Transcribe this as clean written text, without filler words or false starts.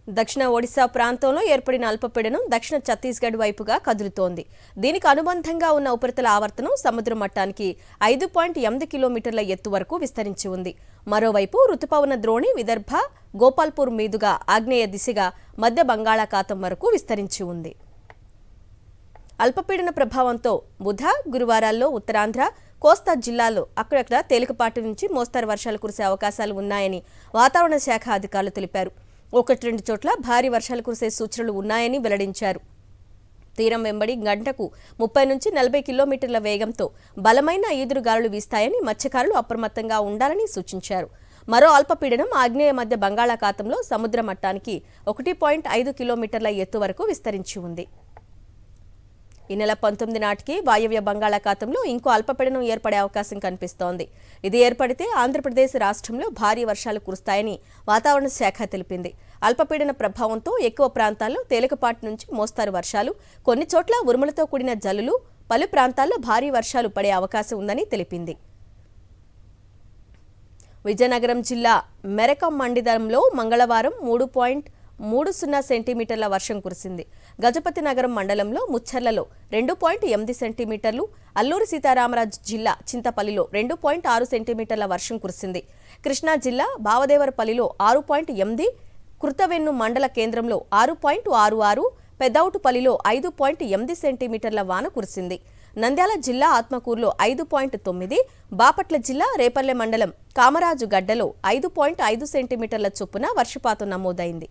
దక్షిణ ఒడిశా ప్రాంతంలో ఏర్పడిన అల్పపీడనం దక్షిణ ఛత్తీస్గఢ్ వైపుగా కదులుతోంది. దీనికి అనుబంధంగా ఉన్న ఉపరితల ఆవర్తనం సముద్ర మట్టానికి 5.8 కిలోమీటర్ల ఎత్తు వరకు విస్తరించి ఉంది. మరోవైపు రుతుపవన ద్రోణి విదర్భ, గోపాల్పూర్ మీదుగా ఆగ్నేయ దిశగా మధ్య బంగాళాఖాతం వరకు విస్తరించి ఉంది. అల్పపీడన ప్రభావంతో బుధ, గురువారాల్లో ఉత్తరాంధ్ర, కోస్తా జిల్లాల్లో అక్కడక్కడ తేలికపాటి నుంచి మోస్తరు వర్షాలు కురిసే అవకాశాలు ఉన్నాయని వాతావరణ శాఖ అధికారులు తెలిపారు. 1-2 చోట్ల భారీ వర్షాలు కురిసే సూచనలు ఉన్నాయని వెల్లడించారు. తీరం వెంబడి గంటకు 30 నుంచి 40 కిలోమీటర్ల వేగంతో బలమైన ఈదురుగాలులు వీస్తాయని మత్స్యకారులు అప్రమత్తంగా ఉండాలని సూచించారు. మరో అల్పపీడనం ఆగ్నేయ మధ్య బంగాళాఖాతంలో సముద్ర మట్టానికి 1.5 కిలోమీటర్ల ఎత్తు వరకు విస్తరించి ఉంది. ఈ నెల 19 నాటికి వాయవ్య బంగాళాఖాతంలో ఇంకో అల్పపీడనం ఏర్పడే అవకాశం కనిపిస్తోంది. ఇది ఏర్పడితే ఆంధ్రప్రదేశ్ రాష్ట్రంలో భారీ వర్షాలు కురుస్తాయని వాతావరణ శాఖ తెలిపింది. అల్పపీడన ప్రభావంతో ఎక్కువ ప్రాంతాల్లో తేలికపాటి నుంచి మోస్తారు వర్షాలు, కొన్ని చోట్ల ఉరుములతో కూడిన జల్లులు, పలు ప్రాంతాల్లో భారీ వర్షాలు పడే అవకాశం ఉందని తెలిపింది. విజయనగరం జిల్లా మెరకం మండలంలో మంగళవారం 3.30 సెంటీమీటర్ల వర్షం కురిసింది. గజపతి నగరం మండలంలో ముచ్చర్లలో 2.8 సెంటీమీటర్లు, అల్లూరి సీతారామరాజు జిల్లా చింతపల్లిలో 2.6 సెంటీమీటర్ల వర్షం కురిసింది. కృష్ణా జిల్లా బావదేవరపల్లిలో 6.8, కృతవెన్ను మండల కేంద్రంలో 6.66, పెదౌటుపల్లిలో 5.8 సెంటీమీటర్ల వాన కురిసింది. నంద్యాల జిల్లా ఆత్మకూరులో 5.9, బాపట్ల జిల్లా రేపల్లె మండలం కామరాజు గడ్డలో 5.5 సెంటీమీటర్ల చొప్పున వర్షపాతం నమోదైంది.